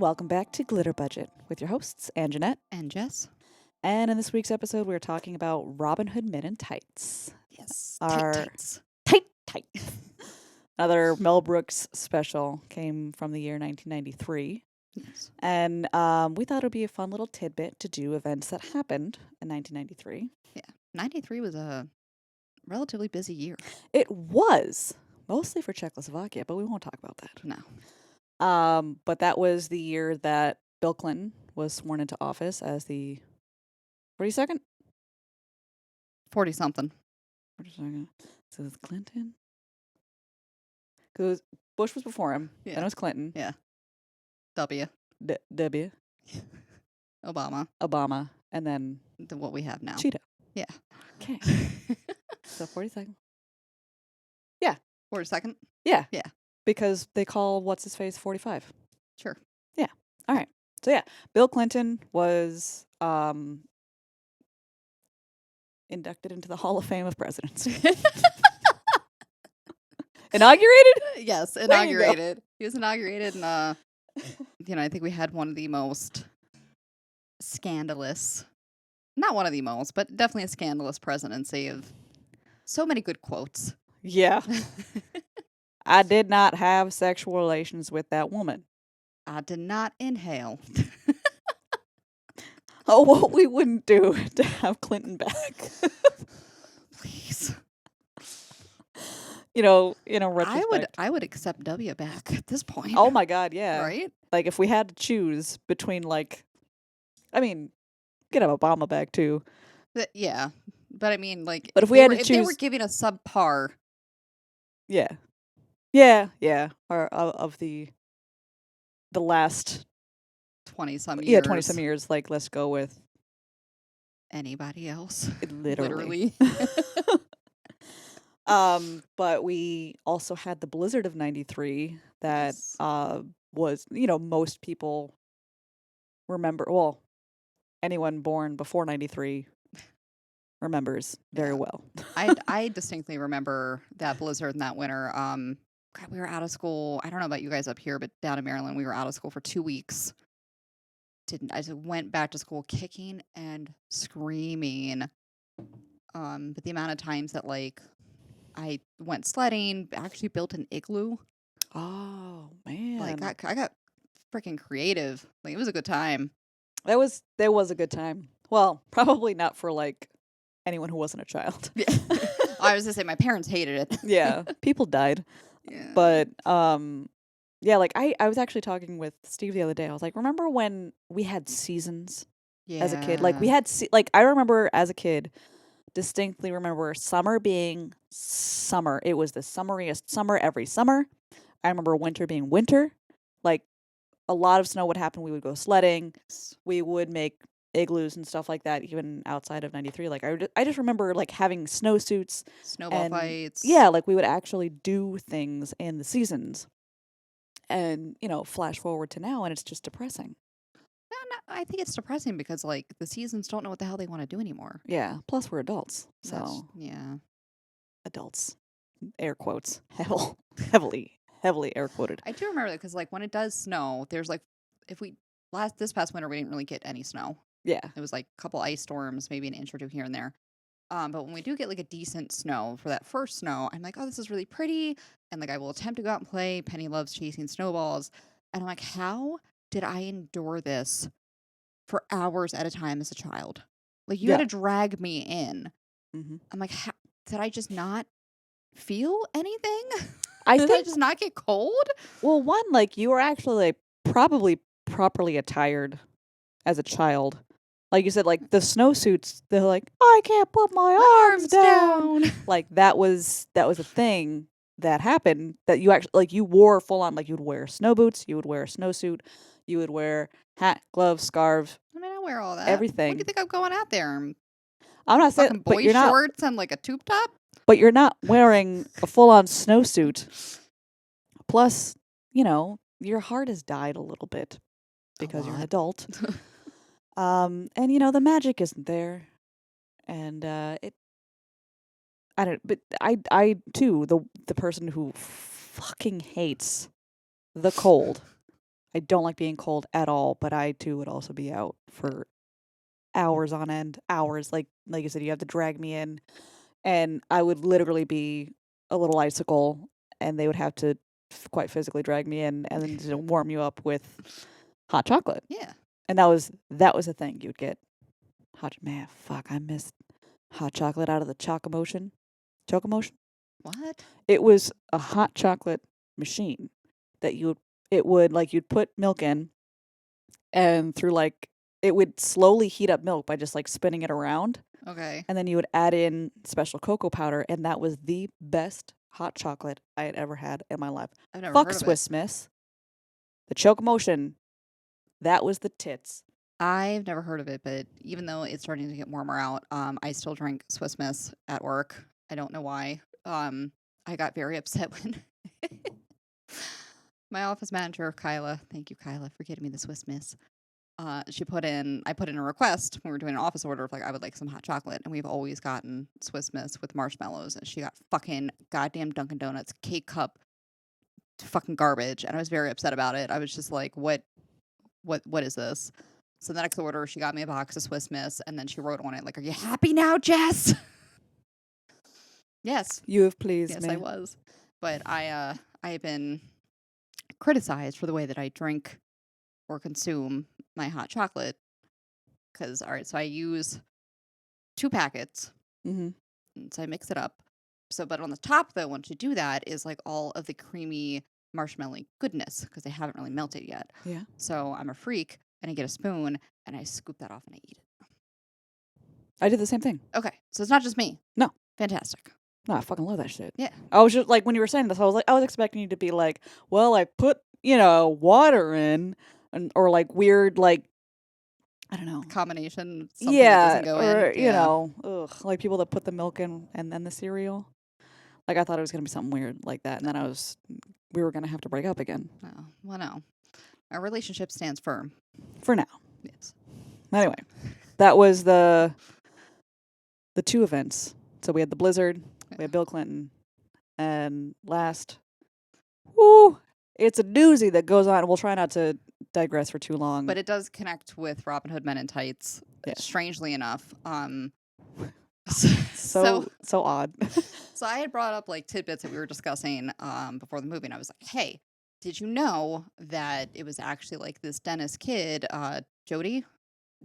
welcome back to Glitter Budget with your hosts, Ann Jeanette. And Jess? And in this week's episode, we're talking about Robin Hood Men in Tights. Yes. Our Tights. Tight. Another Mel Brooks special came from the year 1993. Yes. And we thought it would be a fun little tidbit to do events that happened in 1993. Yeah. 93 was a relatively busy year. It was, mostly for Czechoslovakia, but we won't talk about that. No. But that was the year that Bill Clinton was sworn into office as the 42nd? 40-something. 42nd. So it's Clinton? Because Bush was before him. Yeah. Then it was Clinton. Yeah. W. W. Obama. And then What we have now. Cheeto. Yeah. Okay. So 42nd. 42nd? Yeah. Yeah. Because they call what's-his-face 45. Sure. Yeah. All right. So yeah, Bill Clinton was inducted into the Hall of Fame of Presidents. Inaugurated? Yes, There you go. inaugurated. He was inaugurated and I think we had one of the most scandalous, not one of the most, but definitely a scandalous presidency of so many good quotes. Yeah. I did not have sexual relations with that woman. I did not inhale. Oh, what we wouldn't do to have Clinton back. Please. In a retrospect. I would accept W back at this point. Oh my God, yeah. Right? Like if we had to choose between could have Obama back too. Yeah. But I mean, But if we had to if they were choose- giving a subpar, Yeah. Yeah. Or of the last 20-some years. Yeah, 20-some years. Like, let's go with Anybody else? literally. But we also had the blizzard of 93 that Yes. was, most people remember. Well, anyone born before 93 remembers very Yeah. well. I distinctly remember that blizzard and that winter. God, we were out of school. I don't know about you guys up here, but down in Maryland, we were out of school for 2 weeks. I just went back to school kicking and screaming. But the amount of times that I went sledding, actually built an igloo. Oh man, I got freaking creative. It was a good time. that was a good time. Well, probably not for anyone who wasn't a child. Yeah. I was gonna say my parents hated it. Yeah, people died. Yeah. But yeah, I was actually talking with Steve the other day. I was like, remember when we had seasons as a kid? We had I remember as a kid distinctly remember summer being summer. It was the summeriest summer every summer. I remember winter being winter. A lot of snow would happen. We would go sledding. We would make igloos and stuff like that, even outside of 93. I just remember having snowsuits. Snowball and fights. Yeah, we would actually do things in the seasons. And, flash forward to now and it's just depressing. No, I think it's depressing because the seasons don't know what the hell they want to do anymore. Yeah. Plus we're adults. So yeah. adults. Air quotes. Heavily air quoted. I do remember that because when it does snow, there's this past winter we didn't really get any snow. Yeah. It was a couple ice storms, maybe an inch or two here and there. But when we do get a decent snow for that first snow, I'm like, oh, this is really pretty. And I will attempt to go out and play. Penny loves chasing snowballs. And I'm like, how did I endure this for hours at a time as a child? You had to drag me in. Mm-hmm. I'm like, did I just not feel anything? I Did think I just not get cold? Well, one, you were actually probably properly attired as a child. Like you said, the snowsuits, they're I can't put my arms down. That was a thing that happened that you actually, you wore full on, you'd wear snow boots, you would wear a snowsuit, you would wear hat, gloves, scarves. I mean, I wear all that. Everything. What do you think I'm going out there? I'm not saying, Fucking but boy you're not, shorts and a tube top? but you're not wearing a full on snowsuit. Plus, your heart has died a little bit because you're an lot. adult. And the magic isn't there. And I too, the person who fucking hates the cold. I don't like being cold at all, but I too would also be out for hours on end, hours. Like you said, you have to drag me in, and I would literally be a little icicle, and they would have to quite physically drag me in and then just warm you up with hot chocolate. Yeah. And that was the thing you'd get. Man, fuck, I missed hot chocolate out of the Chocomotion. Chocomotion? What? It was a hot chocolate machine that you'd put milk in, and through it would slowly heat up milk by just like spinning it around. Okay. And then you would add in special cocoa powder, and that was the best hot chocolate I had ever had in my life. I've never Fuck heard of Swiss it. Miss. The Chocomotion, that was the tits. I've never heard of it, but even though it's starting to get warmer out, I still drink Swiss Miss at work. I don't know why. I got very upset when my office manager, Kyla, thank you, Kyla, for getting me the Swiss Miss. I put in a request when we were doing an office order of like, I would like some hot chocolate. And we've always gotten Swiss Miss with marshmallows. And she got fucking goddamn Dunkin' Donuts cake cup fucking garbage. And I was very upset about it. I was just like, what is this? So the next order, she got me a box of Swiss Miss, and then she wrote on it, like, are you happy now, Jess? Yes. You have pleased Yes, me. I was. But I have been criticized for the way that I drink or consume my hot chocolate. Because, all right, so I use 2 packets. Mm-hmm. And so I mix it up. So, but on the top, though, once you do that, is like all of the creamy marshmallow goodness because they haven't really melted yet. Yeah. So I'm a freak, and I get a spoon, and I scoop that off and I eat it. I did the same thing. Okay, so it's not just me. No. Fantastic. No, I fucking love that shit. Yeah. I was just like, when you were saying this, I was expecting you to be like, well, I put, water in, or like weird, like, I don't know. Combination, something that doesn't go or, in. like people that put the milk in and then the cereal. Like, I thought it was going to be something weird like that. And then we were going to have to break up again. Oh, well, no. Our relationship stands firm. For now. Yes. Anyway, that was the 2 events. So we had the blizzard, we had Bill Clinton, and last, it's a doozy that goes on. We'll try not to digress for too long. But it does connect with Robin Hood Men in Tights, Yeah. strangely enough. So odd. So I had brought up like tidbits that we were discussing before the movie, and I was like, hey, did you know that it was actually like this dentist kid, Jordy.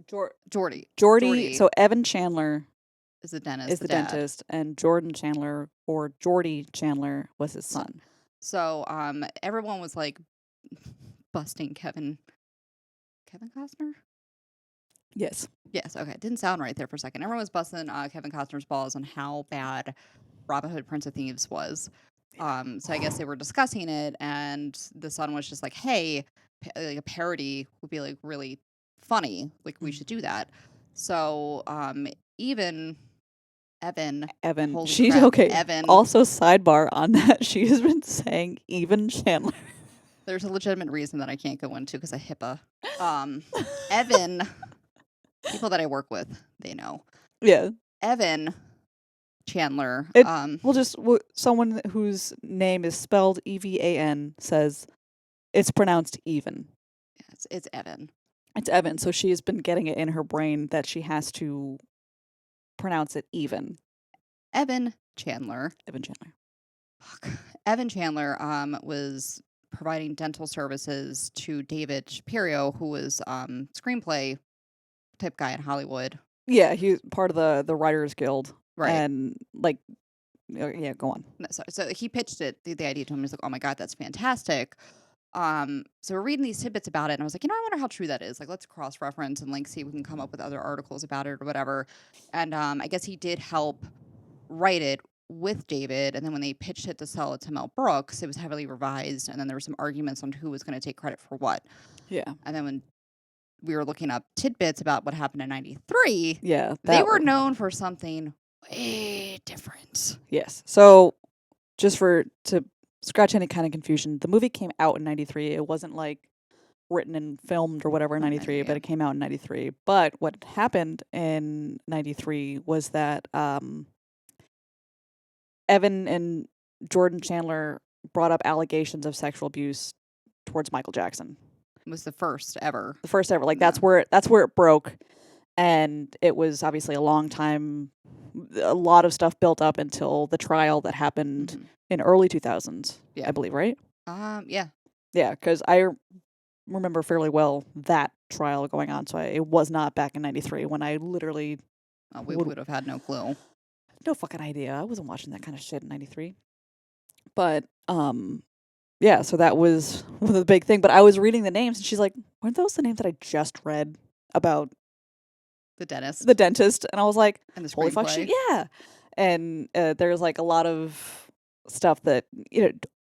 So Evan Chandler is the dentist. Is the dentist, and Jordan Chandler, or Jordy Chandler, was his son. So everyone was like busting Kevin Costner? Yes. Yes, okay. It didn't sound right there for a second. Everyone was busting Kevin Costner's balls on how bad Robin Hood Prince of Thieves was. So I guess they were discussing it, and the son was just like, hey, like a parody would be like really funny. Like, we should do that. So even Evan. She's crap, okay. Evan. Also, sidebar on that, she has been saying even Chandler. There's a legitimate reason that I can't go into because of HIPAA. Evan, people that I work with, they know. Yeah. Evan Chandler. Someone whose name is spelled EVAN says it's pronounced even. Yeah, it's Evan. It's Evan. So she has been getting it in her brain that she has to pronounce it even. Evan Chandler. Fuck. Evan Chandler was providing dental services to David Shapiro, who was screenplay type guy in Hollywood. Yeah, he's part of the Writers Guild. Right. And like, yeah, go on. No, so he pitched it, the idea to him. He's like, oh my God, that's fantastic. So we're reading these tidbits about it, and I was like, I wonder how true that is. Like, let's cross-reference and like see if we can come up with other articles about it or whatever. And I guess he did help write it with David, and then when they pitched it to sell it to Mel Brooks, it was heavily revised, and then there were some arguments on who was going to take credit for what. Yeah. And then when we were looking up tidbits about what happened in '93, yeah, they were known for something way different. Yes. So just to scratch any kind of confusion, the movie came out in '93. It wasn't like written and filmed or whatever in '93, but it came out in '93. But what happened in '93 was that Evan and Jordan Chandler brought up allegations of sexual abuse towards Michael Jackson. was the first ever. The first ever. Like, that's where it broke. And it was obviously a long time, a lot of stuff built up until the trial that happened in early 2000s, I believe, right? Yeah. Yeah, because I remember fairly well that trial going on. So it was not back in 93 when I literally... we would have had no clue. No fucking idea. I wasn't watching that kind of shit in 93. But, yeah, so that was the big thing. But I was reading the names, and she's like, weren't those the names that I just read about the dentist? The dentist. And I was like, and the holy fuck shit, yeah. And there's like a lot of stuff that,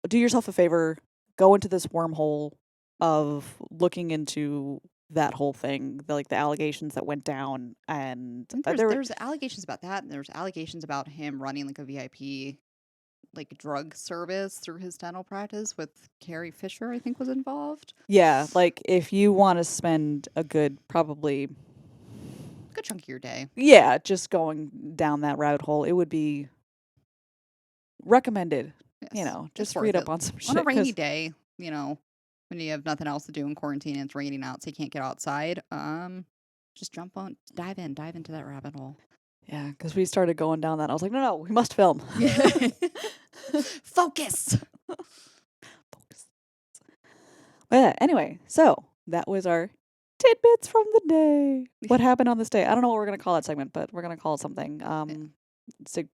do yourself a favor, go into this wormhole of looking into that whole thing, the allegations that went down. And there's allegations about that, and there's allegations about him running like a VIP drug service through his dental practice with Carrie Fisher, I think, was involved. Yeah, like if you want to spend a good chunk of your day. Yeah, just going down that rabbit hole, it would be recommended. Yes, just read up on some shit. On a rainy day, when you have nothing else to do in quarantine and it's raining out, so you can't get outside, just dive into that rabbit hole. Yeah, because we started going down that. I was like, no, we must film. Focus. Yeah, anyway, so that was our tidbits from the day. What happened on this day? I don't know what we're going to call that segment, but we're going to call it something.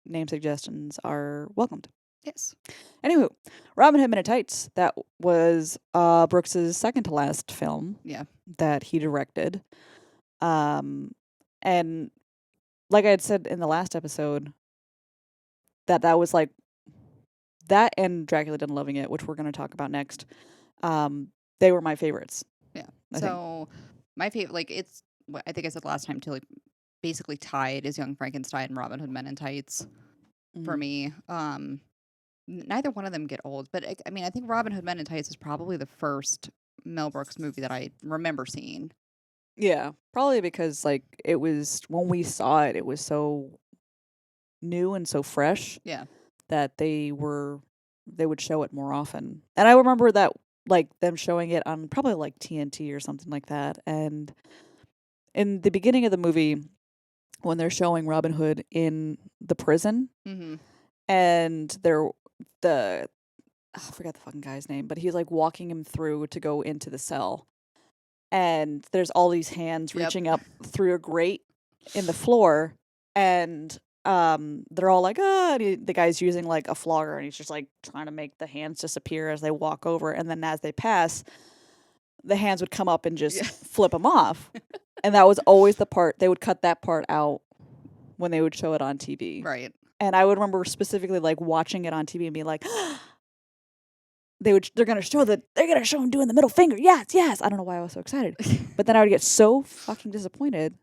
Name suggestions are welcomed. Yes. Anywho, Robin Hood Men in Tights. That was Brooks's second to last film. Yeah. That he directed. And like I had said in the last episode, that was like that and Dracula Done Loving It, which we're going to talk about next. They were my favorites. Yeah. My favorite, it's I think I said last time too, basically tied is Young Frankenstein and Robin Hood Men in Tights for me. Neither one of them get old, but I think Robin Hood Men in Tights is probably the first Mel Brooks movie that I remember seeing. Yeah, probably because it was, when we saw it, it was so new and so fresh. Yeah. That they would show it more often. And I remember that them showing it on probably TNT or something like that. And in the beginning of the movie, when they're showing Robin Hood in the prison, and I forgot the fucking guy's name, but he's walking him through to go into the cell. And there's all these hands reaching up through a grate in the floor, and they're all and the guy's using a flogger, and he's just trying to make the hands disappear as they walk over, and then as they pass, the hands would come up and just flip them off. And that was always the part, they would cut that part out when they would show it on TV. Right. And I would remember specifically watching it on TV and being like, they're gonna show him doing the middle finger. Yes. I don't know why I was so excited. But then I would get so fucking disappointed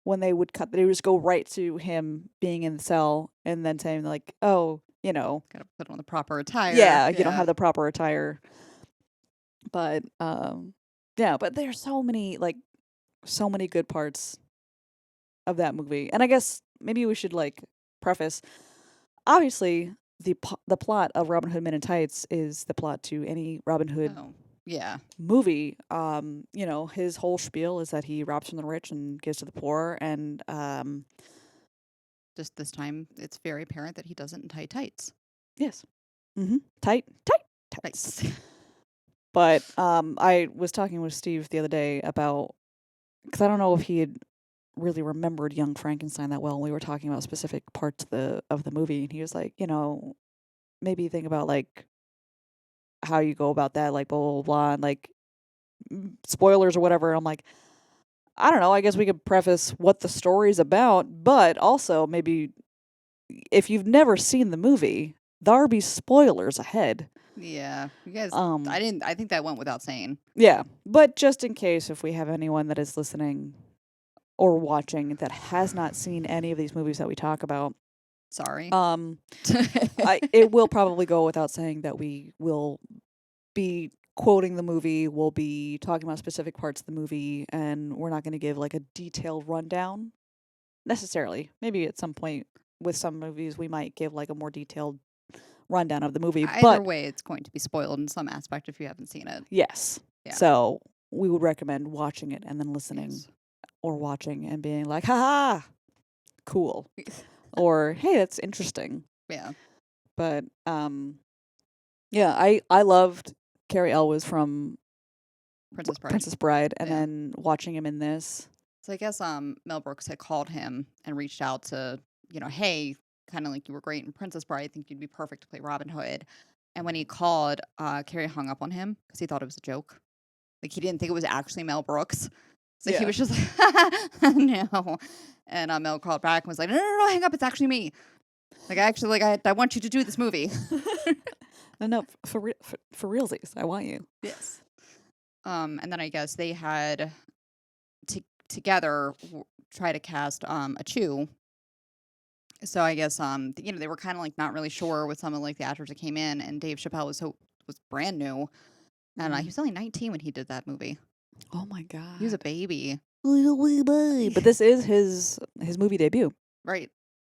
when they would just go right to him being in the cell and then saying oh, gotta put on the proper attire. Yeah, you don't have the proper attire. But but there's so many good parts of that movie. And I guess maybe we should preface, obviously the plot of Robin Hood Men in Tights is the plot to any Robin Hood movie. His whole spiel is that he robs from the rich and gives to the poor, and just this time it's very apparent that he doesn't tie tights. Yes. Tight tights. But I was talking with Steve the other day about, because I don't know if he had really remembered Young Frankenstein that well, and we were talking about specific parts of the movie, and he was like, maybe think about how you go about that, blah blah blah, and spoilers or whatever. I'm like, I don't know, I guess we could preface what the story's about, but also maybe if you've never seen the movie, there'll be spoilers ahead. Yeah, you guys. I think that went without saying. Yeah, but just in case, if we have anyone that is listening or watching that has not seen any of these movies that we talk about, sorry. It will probably go without saying that we will be quoting the movie, we'll be talking about specific parts of the movie, and we're not going to give a detailed rundown necessarily. Maybe at some point with some movies we might give a more detailed rundown of the movie. Either way, it's going to be spoiled in some aspect if you haven't seen it. Yes. Yeah. So we would recommend watching it and then listening Yes. or watching and being like, ha, cool. Or, hey, that's interesting. Yeah. But, yeah, I loved Cary Elwes from Princess Bride. Bride, and Yeah. then watching him in this. So I guess Mel Brooks had called him and reached out to, hey, kind of like you were great in Princess Bride. I think you'd be perfect to play Robin Hood. And when he called, Carrie hung up on him because he thought it was a joke. Like he didn't think it was actually Mel Brooks. So he Yeah. was just like, no. And Mel called back and was like, no, hang up. It's actually me. Like I actually I want you to do this movie. No, for realsies, I want you. Yes. And then I guess they had together try to cast a Chew. So I guess they were kind of like not really sure with some of like the actors that came in, and Dave Chappelle was brand new, and he was only 19 when he did that movie. Oh my god, He was a baby. But this is his movie debut, Right?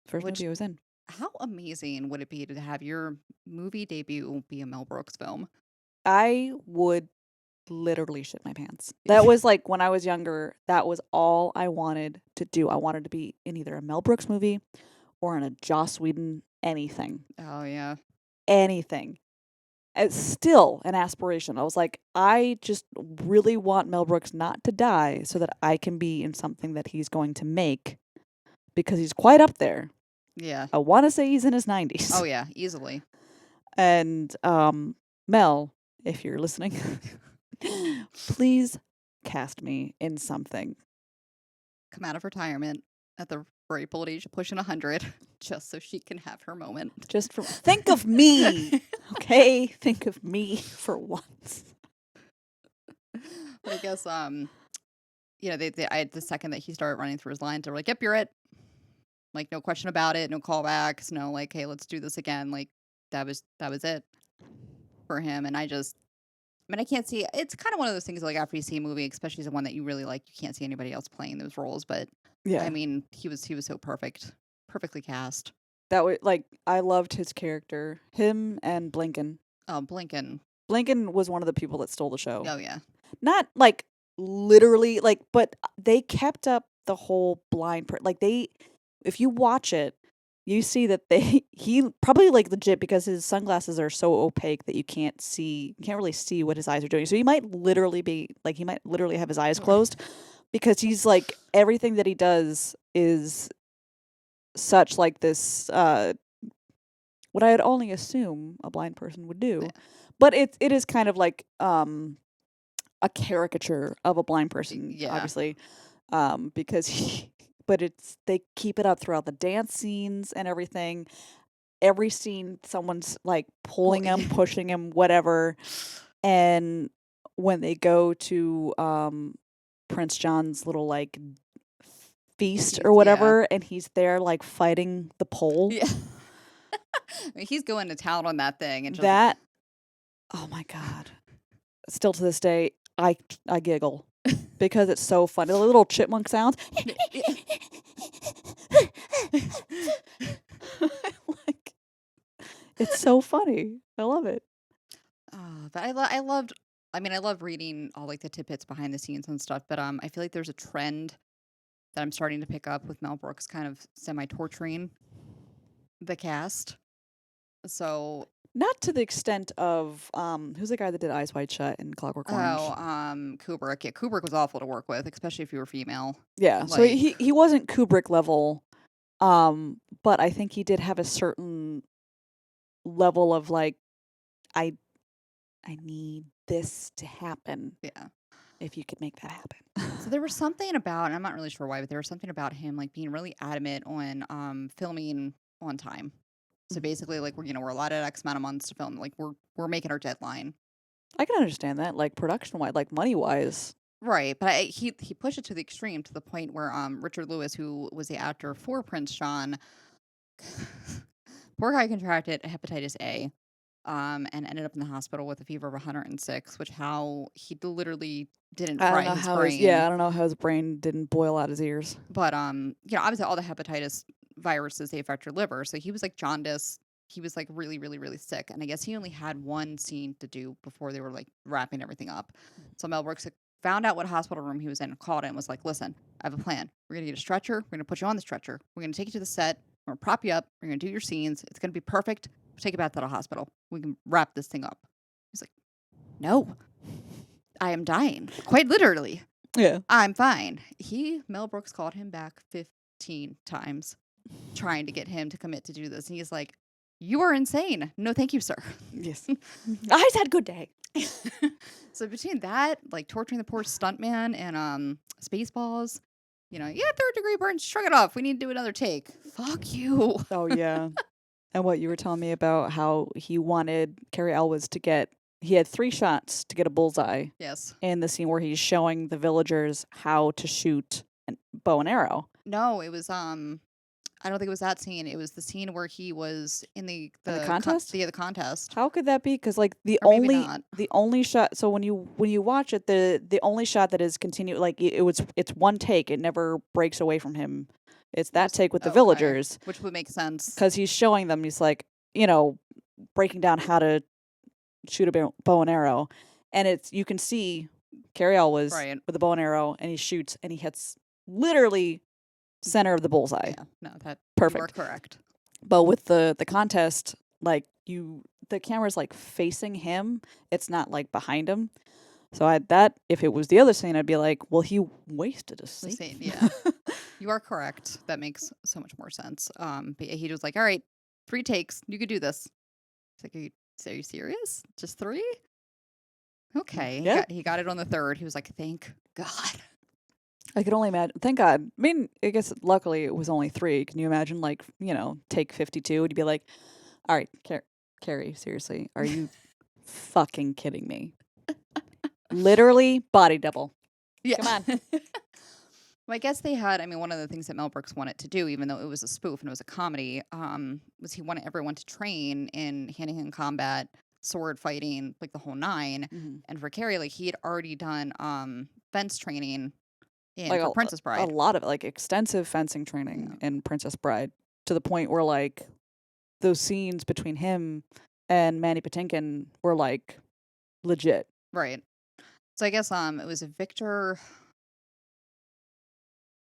first movie he was in. How amazing would it be to have your movie debut be a Mel Brooks film? I would literally shit my pants. That was like when I was younger, that was all I wanted to do. I wanted to be in either a Mel Brooks movie or in a Joss Whedon anything. Oh yeah. Anything. It's still an aspiration. I was like, I just really want Mel Brooks not to die so that I can be in something that he's going to make, because he's quite up there. Yeah. I want to say he's in his 90s. Oh yeah, easily. And Mel, if you're listening, please cast me in something. Come out of retirement at the ripe old age of pushing 100, just so she can have her moment. Just think of me, okay? Think of me for once. But I guess the second that he started running through his lines, they were like, "Yep, you're it." Like no question about it, no callbacks, no like, "Hey, let's do this again." Like that was it for him, and I can't see. It's kind of one of those things like after you see a movie, especially the one that you really like, you can't see anybody else playing those roles. But yeah, I mean, he was so perfectly cast. That was like, I loved his character, him and Blinken. Oh, Blinken Was one of the people that stole the show. Oh yeah, not like literally, like, but they kept up the whole blind like if you watch it, you see that he probably like legit, because his sunglasses are so opaque that you can't really see what his eyes are doing. So he might literally have his eyes closed, because he's like, everything that he does is such like this what I'd only assume a blind person would do. Yeah. But it is kind of like a caricature of a blind person, obviously. Because they keep it up throughout the dance scenes and everything. Every scene, someone's like pulling him, pushing him, whatever. And when they go to Prince John's little like feast or whatever, and he's there like fighting the pole. Yeah. I mean, he's going to town on that thing, and oh my god! Still to this day, I giggle because it's so funny. The little chipmunk sounds. Like, it's so funny. I love it. But I loved. I mean, I love reading all like the tidbits behind the scenes and stuff. But I feel like there's a trend that I'm starting to pick up with Mel Brooks, kind of semi-torturing the cast. So not to the extent of who's the guy that did Eyes Wide Shut and Clockwork Orange? Oh, Kubrick. Yeah, Kubrick was awful to work with, especially if you were female. Yeah, so he wasn't Kubrick level, but I think he did have a certain level of like, I need this to happen. Yeah. If you could make that happen. So there was something about, and I'm not really sure why, but there was something about him like being really adamant on filming on time. So basically, like we're allotted X amount of months to film. Like we're making our deadline. I can understand that, like production wise, like money wise. Right, but he pushed it to the extreme, to the point where Richard Lewis, who was the actor for Prince John, poor guy contracted hepatitis A, and ended up in the hospital with a fever of 106, which how he literally didn't fry his brain. I don't know how his brain didn't boil out his ears. But obviously all the hepatitis viruses, they affect your liver, so he was like jaundice. He was like really, really, really sick, and I guess he only had one scene to do before they were like wrapping everything up. So Mel Brooks found out what hospital room he was in, called in, was like, listen, I have a plan. We're going to get a stretcher. We're going to put you on the stretcher. We're going to take you to the set. We're going to prop you up. We're going to do your scenes. It's going to be perfect. We'll take you back to the hospital. We can wrap this thing up. He's like, no, I am dying. Quite literally. Yeah. I'm fine. Mel Brooks called him back 15 times trying to get him to commit to do this. And he's like, you are insane. No, thank you, sir. Yes. I had a good day. So between that, like torturing the poor stuntman and Spaceballs, yeah, 3rd-degree burns, shrug it off. We need to do another take. Fuck you. Oh, yeah. And what you were telling me about how he wanted Cary Elwes he had 3 shots to get a bullseye. Yes. In the scene where he's showing the villagers how to shoot a bow and arrow. No, it was I don't think it was that scene. It was the scene where he was in the contest. The contest. How could that be? Because like the only shot. So when you watch it, the only shot that is continued, like it's one take. It never breaks away from him. It's that take with the villagers, which would make sense because he's showing them. He's like, breaking down how to shoot a bow and arrow, and you can see Cary Elwes with a bow and arrow, and he shoots, and he hits literally center of the bullseye. Yeah, no, that perfect. You are correct. But with the contest, like the camera's like facing him. It's not like behind him. So if it was the other scene, I'd be like, well, he wasted a scene. Yeah, you are correct. That makes so much more sense. But he was like, all right, 3 takes. You could do this. It's like, are you serious? Just 3? Okay. Yeah. He got it on the 3rd. He was like, thank God. I could only imagine. Thank God. I mean, I guess luckily it was only 3. Can you imagine, like, take 52? Would you be like, all right, Cary, seriously, are you fucking kidding me? Literally body double. Yeah. Come on. Well, I guess they had, one of the things that Mel Brooks wanted to do, even though it was a spoof and it was a comedy, was he wanted everyone to train in hand-to-hand combat, sword fighting, like the whole 9. Mm-hmm. And for Cary, like, he had already done fence training for Princess Bride. A lot of it, like extensive fencing training in Princess Bride, to the point where like those scenes between him and Mandy Patinkin were like legit. Right. So I guess it was Victor.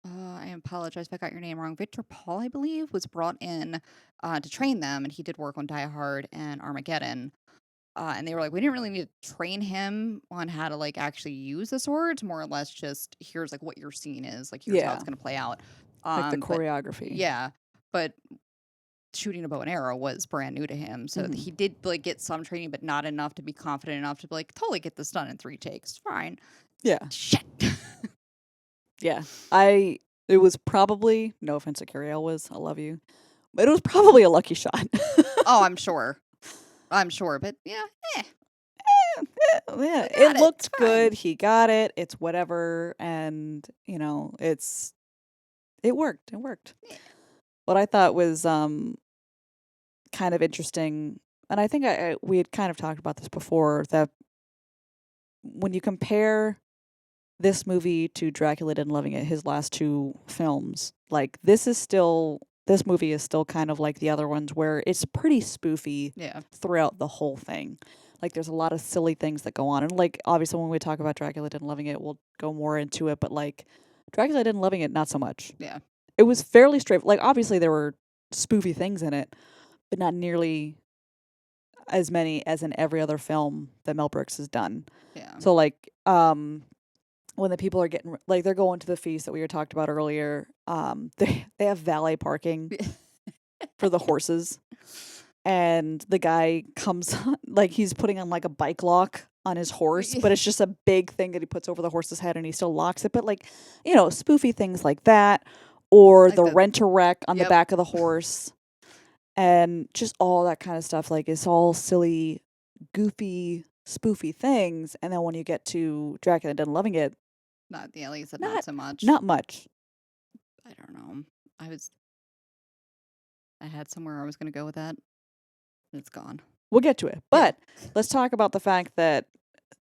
I apologize if I got your name wrong. Victor Paul, I believe, was brought in to train them, and he did work on Die Hard and Armageddon. And they were like, we didn't really need to train him on how to like actually use the swords. More or less, just here's like what your scene is. Like here's how it's going to play out. Like the choreography. But shooting a bow and arrow was brand new to him, so he did like get some training, but not enough to be confident enough to be like totally get this done in 3 takes. Fine. Yeah. Shit. Yeah. It was probably, no offense to Cary Elwes, I love you, but it was probably a lucky shot. Oh, I'm sure, but yeah, it looked good. He got it. It's whatever, and it worked. Yeah. What I thought was kind of interesting, and I think we had kind of talked about this before, that when you compare this movie to Dracula Dead and Loving It, his last 2 films, like this movie is still kind of like the other ones, where it's pretty spoofy throughout the whole thing. Like there's a lot of silly things that go on, and like obviously when we talk about Dracula Dead and Loving It, we'll go more into it, but like Dracula Dead and Loving It, not so much. Yeah. It was fairly straight. Like obviously there were spoofy things in it, but not nearly as many as in every other film that Mel Brooks has done. Yeah. So like when the people are getting, like, they're going to the feast that we were talked about earlier, they have valet parking for the horses, and the guy comes like he's putting on like a bike lock on his horse, but it's just a big thing that he puts over the horse's head, and he still locks it. But like, spoofy things like that, or like the rent-a-wreck on the back of the horse, and just all that kind of stuff. Like, it's all silly, goofy, spoofy things, and then when you get to Dracula Dead and Loving It, not so much. Not much. I don't know. I had somewhere I was going to go with that. It's gone. We'll get to it. But let's talk about the fact that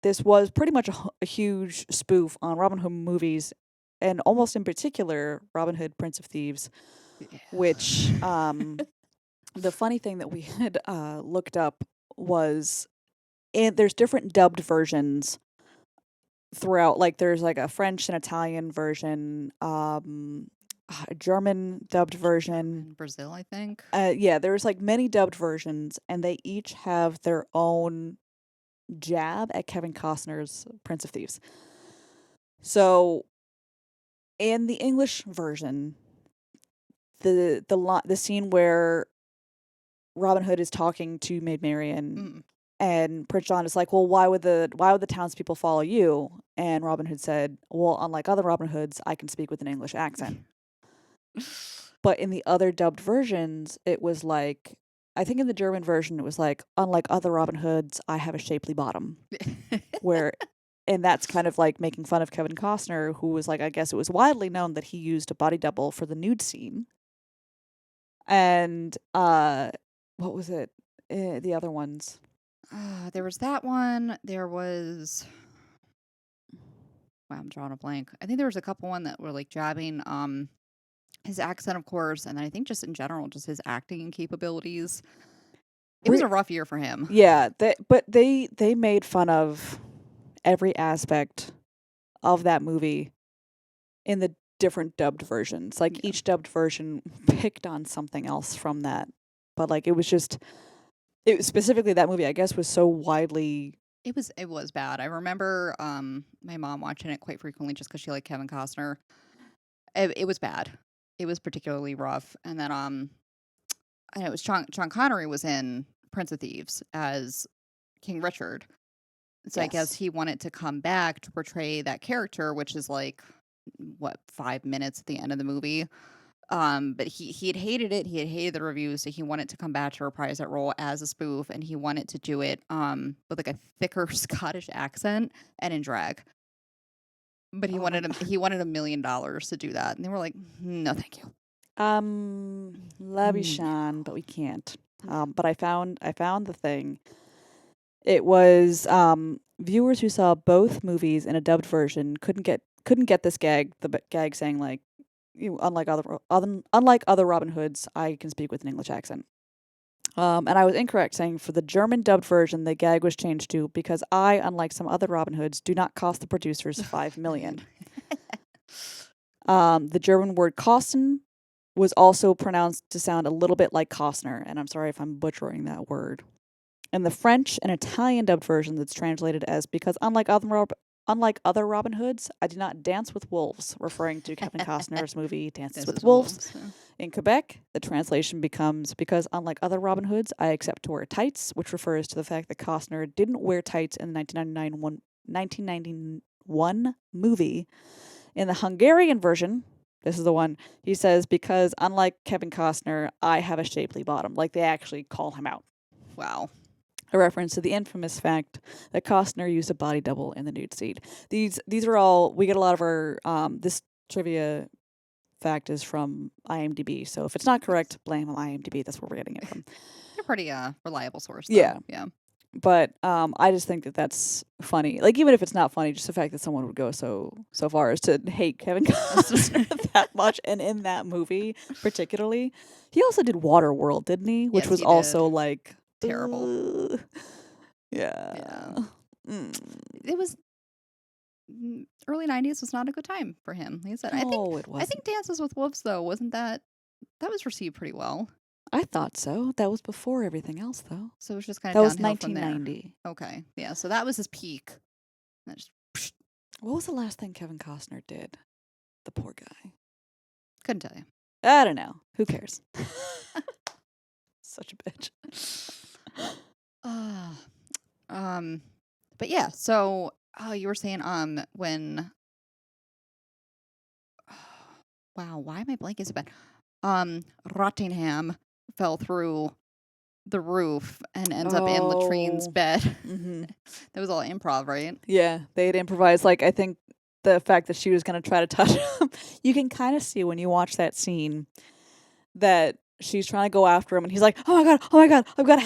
this was pretty much a huge spoof on Robin Hood movies, and almost in particular, Robin Hood, Prince of Thieves, which the funny thing that we had looked up was there's different dubbed versions throughout. Like there's like a French and Italian version, a German dubbed version. In Brazil, I think. Yeah, there's like many dubbed versions, and they each have their own jab at Kevin Costner's Prince of Thieves. So, in the English version, the scene where Robin Hood is talking to Maid Marian, and Prince John is like, "Well, why would the townspeople follow you?" And Robin Hood said, "Well, unlike other Robin Hoods, I can speak with an English accent." But in the other dubbed versions, it was like, I think in the German version, it was like, "Unlike other Robin Hoods, I have a shapely bottom." Where, and that's kind of like making fun of Kevin Costner, who was like, I guess it was widely known that he used a body double for the nude scene. And what was it? The other ones. There was that one. There was. Wow, I'm drawing a blank. I think there was a couple one that were like jabbing his accent, of course, and then I think just in general, just his acting capabilities. It was a rough year for him. Yeah, but they made fun of every aspect of that movie in the different dubbed versions. Like each dubbed version picked on something else from that. But like it was specifically that movie, I guess, was so widely. It was bad. I remember my mom watching it quite frequently just because she liked Kevin Costner. It was bad. It was particularly rough. And then and it was Sean Connery was in Prince of Thieves as King Richard. So yes. I guess he wanted to come back to portray that character, which is like 5 minutes at the end of the movie. But he had hated it. He had hated the reviews, so he wanted to come back to reprise that role as a spoof, and he wanted to do it with like a thicker Scottish accent and in drag. But he wanted $1 million to do that, and they were like, "No, thank you." Love you, Sean, but we can't. But I found the thing. It was viewers who saw both movies in a dubbed version couldn't get this gag. The gag saying like, unlike other Robin Hoods, I can speak with an English accent. And I was incorrect, saying for the German dubbed version, the gag was changed to because I, unlike some other Robin Hoods, do not cost the producers $5 million. The German word kosten was also pronounced to sound a little bit like Costner, and I'm sorry if I'm butchering that word. In the French and Italian dubbed version, that's translated as because unlike other Robin Hoods, I do not dance with wolves, referring to Kevin Costner's movie Dances with Wolves. Yeah. In Quebec, the translation becomes because unlike other Robin Hoods, I accept to wear tights, which refers to the fact that Costner didn't wear tights in the 1991 movie. In the Hungarian version, this is the one, he says, because unlike Kevin Costner, I have a shapely bottom. Like they actually call him out. Wow. A reference to the infamous fact that Costner used a body double in the nude scene. These are all, we get a lot of our, this trivia fact is from IMDb. So if it's not correct, blame IMDb. That's where we're getting it from. They're pretty reliable source. Though. Yeah. Yeah. But I just think that that's funny. Like, even if it's not funny, just the fact that someone would go so far as to hate Kevin Costner that much, and in that movie particularly. He also did Waterworld, didn't he? Which was also like terrible. Yeah. It was early 90s was not a good time for him. Like I said, it wasn't. I think Dances with Wolves though wasn't that was received pretty well. I thought so. That was before everything else though. So it was just kind of that was 1990. Okay, yeah. So that was his peak. What was the last thing Kevin Costner did? The poor guy. Couldn't tell you. I don't know. Who cares? Such a bitch. But yeah, so you were saying when wow, why am I blanking so bad? Rottingham fell through the roof and ends up in Latrine's bed. Mm-hmm. That was all improv, right? Yeah, they'd improvised. Like, I think the fact that she was going to try to touch him, you can kind of see when you watch that scene that she's trying to go after him, and he's like, oh my god, I've got a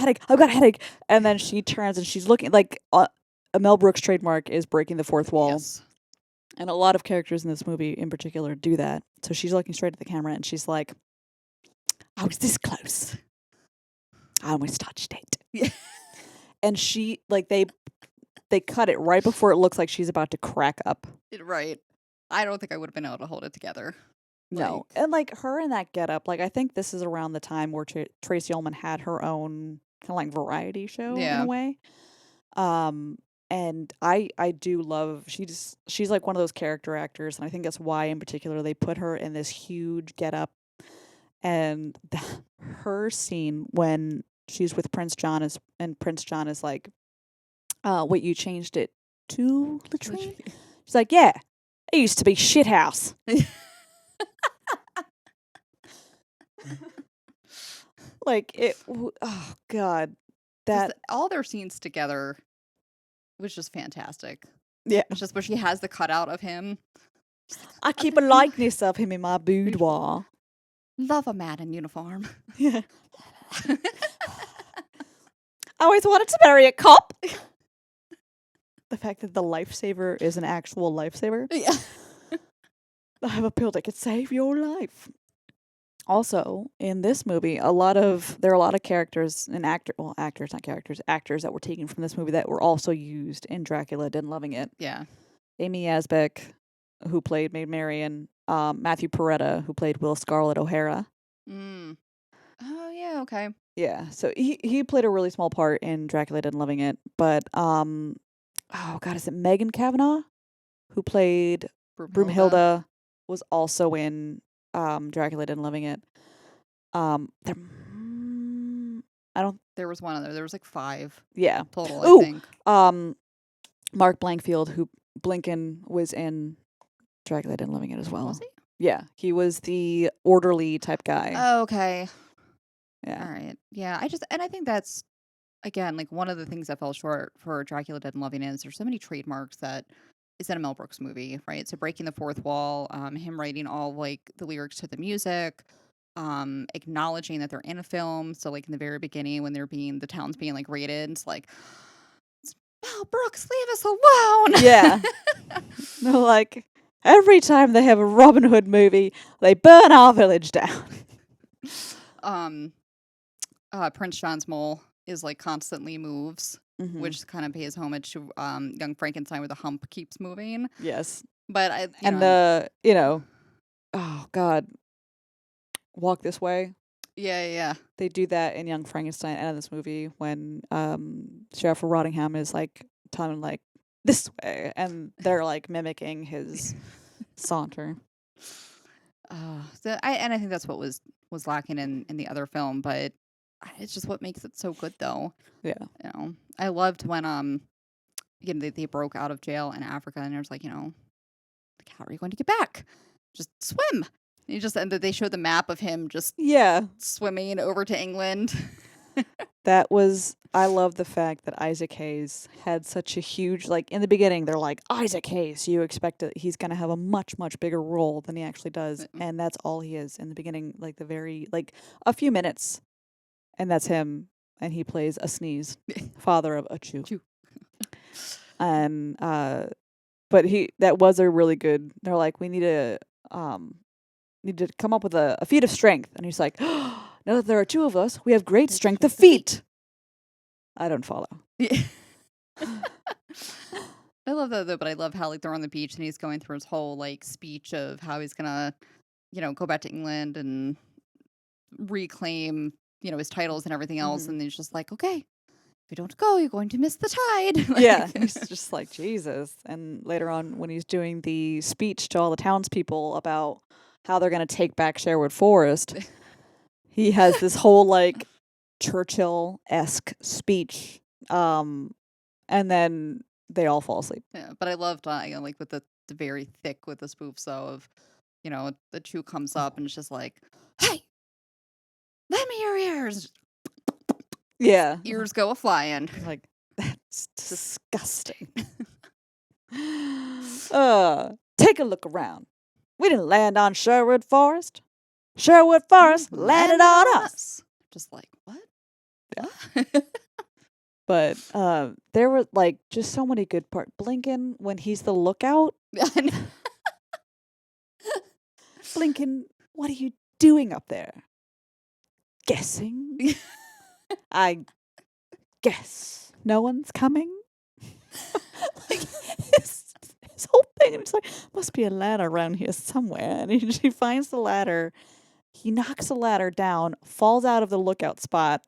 headache. And then she turns and she's looking like a Mel Brooks trademark is breaking the fourth wall. Yes. And a lot of characters in this movie in particular do that. So she's looking straight at the camera and she's like, I was this close. I almost touched it. Yeah. And she, like, they they cut it right before it looks like she's about to crack up. Right. I don't think I would have been able to hold it together. No. And like her in that getup, like I think this is around the time where Tracy Ullman had her own kind of like variety show in a way. And I do love she's like one of those character actors, and I think that's why in particular they put her in this huge getup. And her scene when she's with Prince John and Prince John is like, what, you changed it to latrine? She's like, yeah, it used to be shithouse. Like it. Oh God, that all their scenes together was just fantastic. Yeah, it's just where she has the cutout of him. I keep a likeness of him in my boudoir. Love a man in uniform. Yeah. I always wanted to marry a cop. The fact that the lifesaver is an actual lifesaver. Yeah. I have a pill that could save your life. Also, in this movie, there are a lot of characters and actors that were taken from this movie that were also used in Dracula Dead and Loving It. Yeah. Amy Asbeck, who played Maid Marian, Matthew Peretta, who played Will Scarlett O'Hara. Oh yeah, okay. Yeah, so he played a really small part in Dracula Dead and Loving It, but oh God, is it Megan Cavanagh, who played Broomhilda, was also in Dracula Dead and Loving It. There was one other. There was like 5. Yeah. Total, I think. Mark Blankfield, who Blinken was in Dracula Dead and Loving It as well. Was he? Yeah, he was the orderly type guy. Oh, okay. Yeah. All right. Yeah, I think that's, again, like one of the things that fell short for Dracula Dead and Loving It is there's so many trademarks that is in a Mel Brooks movie, right? So breaking the fourth wall, him writing all like the lyrics to the music, acknowledging that they're in a film. So like in the very beginning when the town's being like raided, it's like, Mel Brooks, leave us alone. Yeah. They're like, every time they have a Robin Hood movie, they burn our village down. Prince John's mole is like constantly moves, which kind of pays homage to Young Frankenstein, where the hump keeps moving. Yes, but oh God, Walk This Way. Yeah. They do that in Young Frankenstein and in this movie when Sheriff Rottingham is like telling him like this way, and they're like mimicking his saunter. I think that's what was lacking in the other film, but it's just what makes it so good, though. Yeah, I loved when they broke out of jail in Africa, and there's like how are you going to get back? Just swim. And they showed the map of him just swimming over to England. I love the fact that Isaac Hayes had such a huge, like, in the beginning, they're like, Isaac Hayes, you expect that he's going to have a much, much bigger role than he actually does. And that's all he is in the beginning, like, a few minutes. And that's him. And he plays a sneeze, father of a chew. And, but that was a really good, they're like, we need to come up with a feat of strength. And he's like, now that there are 2 of us, we have great strength of feet. I don't follow. Yeah. I love that though, but I love how like they're on the beach and he's going through his whole like speech of how he's gonna, go back to England and reclaim, his titles and everything else. And he's just like, okay, if you don't go, you're going to miss the tide. Yeah, he's just like, Jesus. And later on, when he's doing the speech to all the townspeople about how they're going to take back Sherwood Forest, he has this whole like Churchill-esque speech, and then they all fall asleep. Yeah, but I loved like with the very thick with the spoofs of, the chew comes up and it's just like, hey, lend me your ears. Yeah, ears go a flying. Like, that's disgusting. Take a look around. We didn't land on Sherwood Forest. Sherwood Forest landed on us. Just like, what? Yeah. But there were like just so many good parts. Blinken, when he's the lookout. Blinken, what are you doing up there? Guessing? I guess no one's coming. Like his whole thing, and he's like, must be a ladder around here somewhere. And he finds the ladder. He knocks the ladder down, falls out of the lookout spot,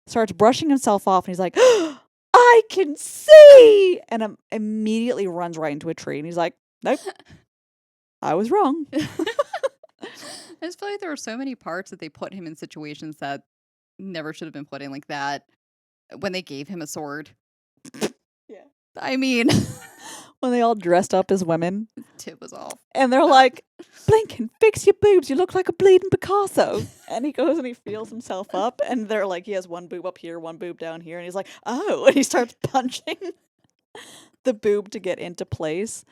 starts brushing himself off, and he's like, I can see! And immediately runs right into a tree. And he's like, nope, I was wrong. I just feel like there were so many parts that they put him in situations that never should have been put in, like that when they gave him a sword. Yeah. I mean, when they all dressed up as women. Tip was off. And they're like, blink and fix your boobs. You look like a bleeding Picasso. And he goes and he feels himself up. And they're like, he has one boob up here, one boob down here. And he's like, oh. And he starts punching the boob to get into place.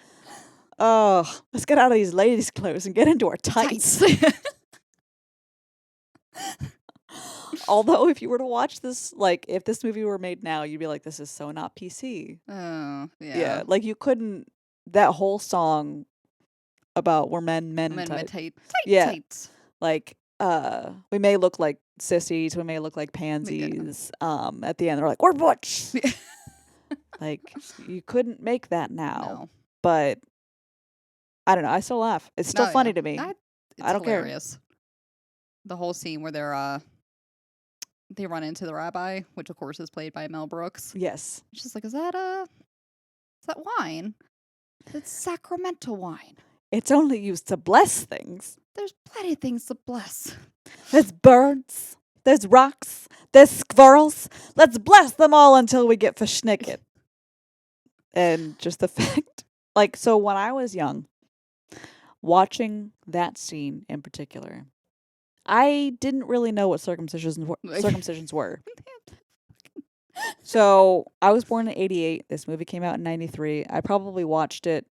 Oh, let's get out of these ladies' clothes and get into our tights. Although, if you were to watch this, like, if this movie were made now, you'd be like, this is so not PC. Oh, yeah. Yeah, like, you couldn't, that whole song about we're men Men tight. tight. Yeah. Tights. Like, we may look like sissies, we may look like pansies. At the end, they're like, we're butch. Like, you couldn't make that now. No. But, I don't know, I still laugh. It's still funny to me. I don't hilarious. Care. The whole scene where they run into the rabbi, which of course is played by Mel Brooks. Yes. It's just like, is that wine? It's sacramental wine. It's only used to bless things. There's plenty of things to bless. There's birds. There's rocks. There's squirrels. Let's bless them all until we get verschnicket. And just the fact, like, so when I was young, watching that scene in particular, I didn't really know what circumcisions were. So I was born in 88. This movie came out in 93. I probably watched it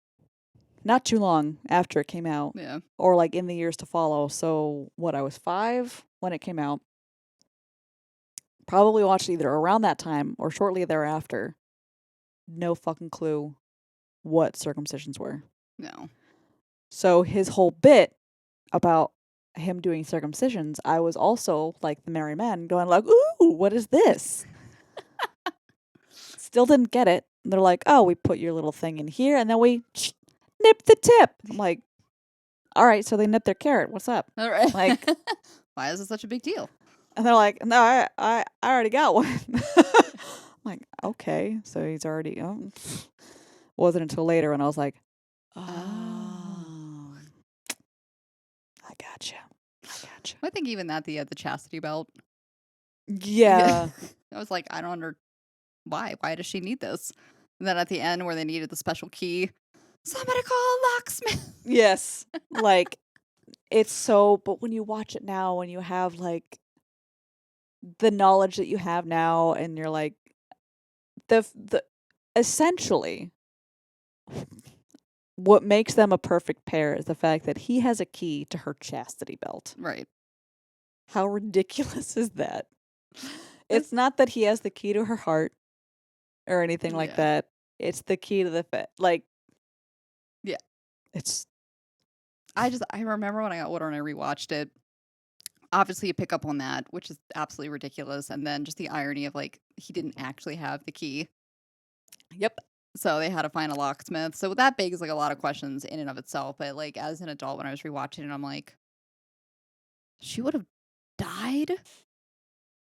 not too long after it came out. Yeah. Or like in the years to follow. So I was 5 when it came out. Probably watched it either around that time or shortly thereafter. No fucking clue what circumcisions were. No. So his whole bit about him doing circumcisions, I was also like the merry men going like, ooh, what is this? Still didn't get it. And they're like, oh, we put your little thing in here and then we nip the tip. I'm like, all right, so they nip their carrot. What's up? All right. Like, why is it such a big deal? And they're like, no, I already got one. I'm like, okay, so he's already. Wasn't until later when I was like, oh, I gotcha. I think even that the chastity belt. Yeah. I was like, I don't why does she need this? And then at the end where they needed the special key, somebody call a locksmith. Yes. Like, it's so, but when you watch it now, when you have like the knowledge that you have now, and you're like, the essentially what makes them a perfect pair is the fact that he has a key to her chastity belt. Right. How ridiculous is that? It's not that he has the key to her heart or anything like that. It's the key to the like. Yeah. It's. I remember when I got older and I rewatched it. Obviously, you pick up on that, which is absolutely ridiculous. And then just the irony of like, he didn't actually have the key. Yep. So they had to find a locksmith. So that begs like a lot of questions in and of itself. But like as an adult, when I was rewatching it, I'm like, she would have died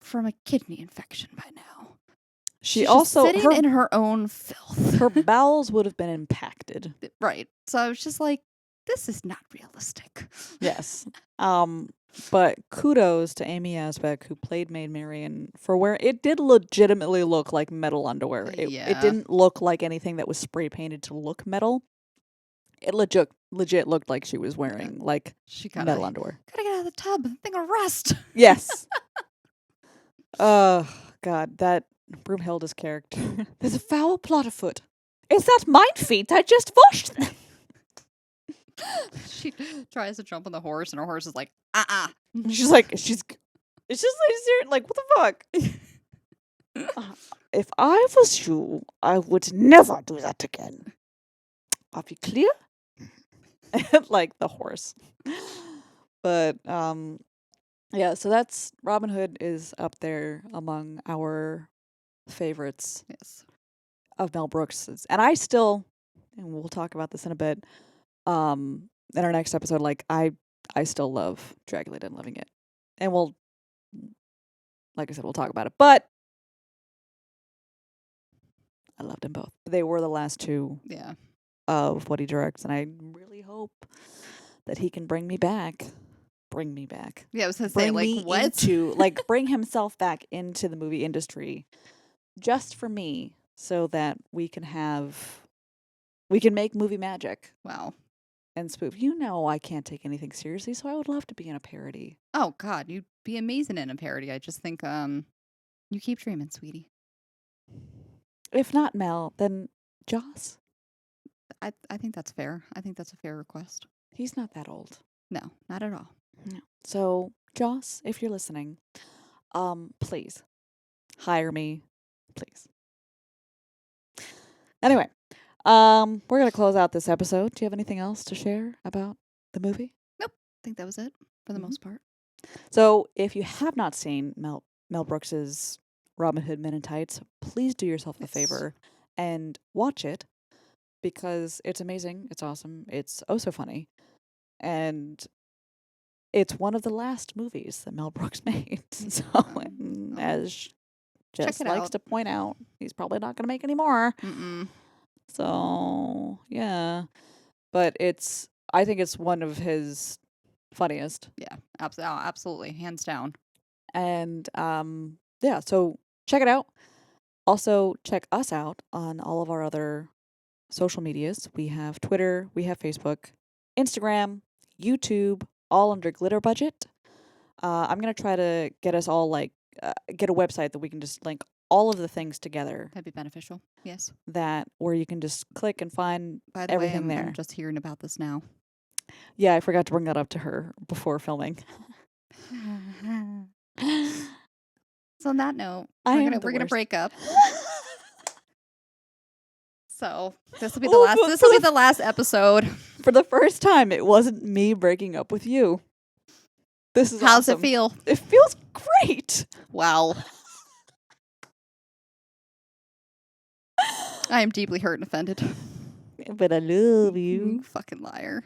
from a kidney infection by now. She's also sitting in her own filth. Her bowels would have been impacted. Right. So I was just like, this is not realistic. Yes. But kudos to Amy Asbeck, who played Maid Marian, for where it did legitimately look like metal underwear. It didn't look like anything that was spray painted to look metal. It legit looked like she was wearing like metal underwear. Gotta get out of the tub. The thing will rust. Yes. Oh, God, that Broomhilda's character. There's a foul plot afoot. It's not mine feet. I just washed them. She tries to jump on the horse, and her horse is like, She's like, it's just like, what the fuck? If I was you, I would never do that again. Are we clear? Like the horse. But, yeah, so that's Robin Hood is up there among our favorites. Yes. of Mel Brooks. And I still, and we'll talk about this in a bit, in our next episode, like I still love Dragulated and Loving It. And we'll, like I said, we'll talk about it. But I loved them both. They were the last two of what he directs, and I really hope that he can bring me back. Bring me back. Yeah, I was gonna say, like, what? Bring himself back into the movie industry just for me, so that we can make movie magic. Wow. And spoof. You know I can't take anything seriously, so I would love to be in a parody. Oh God, you'd be amazing in a parody. I just think you keep dreaming, sweetie. If not Mel, then Joss. I think that's fair. I think that's a fair request. He's not that old. No, not at all. No. So, Joss, if you're listening, please hire me, please. Anyway, we're gonna close out this episode. Do you have anything else to share about the movie? Nope. I think that was it for the most part. So, if you have not seen Mel Brooks's Robin Hood Men in Tights, please do yourself a favor and watch it, because it's amazing. It's awesome. It's oh so funny, and it's one of the last movies that Mel Brooks made. So, as Jess likes to point out, he's probably not going to make any more. So, yeah. But I think it's one of his funniest. Yeah, absolutely. Hands down. And, yeah, so check it out. Also, check us out on all of our other social medias. We have Twitter, we have Facebook, Instagram, YouTube, all under Glitter Budget. I'm going to try to get us all, get a website that we can just link all of the things together. That'd be beneficial. Yes. Where you can just click and find everything there. I'm just hearing about this now. Yeah, I forgot to bring that up to her before filming. So on that note, we're gonna break up. So this will be the last. This will be the last episode. For the first time, it wasn't me breaking up with you. This is How's awesome. it feel? It feels great. Wow. I am deeply hurt and offended. But I love you. You fucking liar.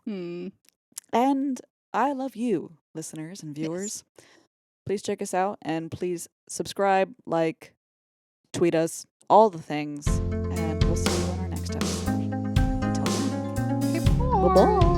And I love you, listeners and viewers. Yes. Please check us out, and please subscribe, tweet us, all the things. And we'll see you in our next episode. Until then. Bye-bye.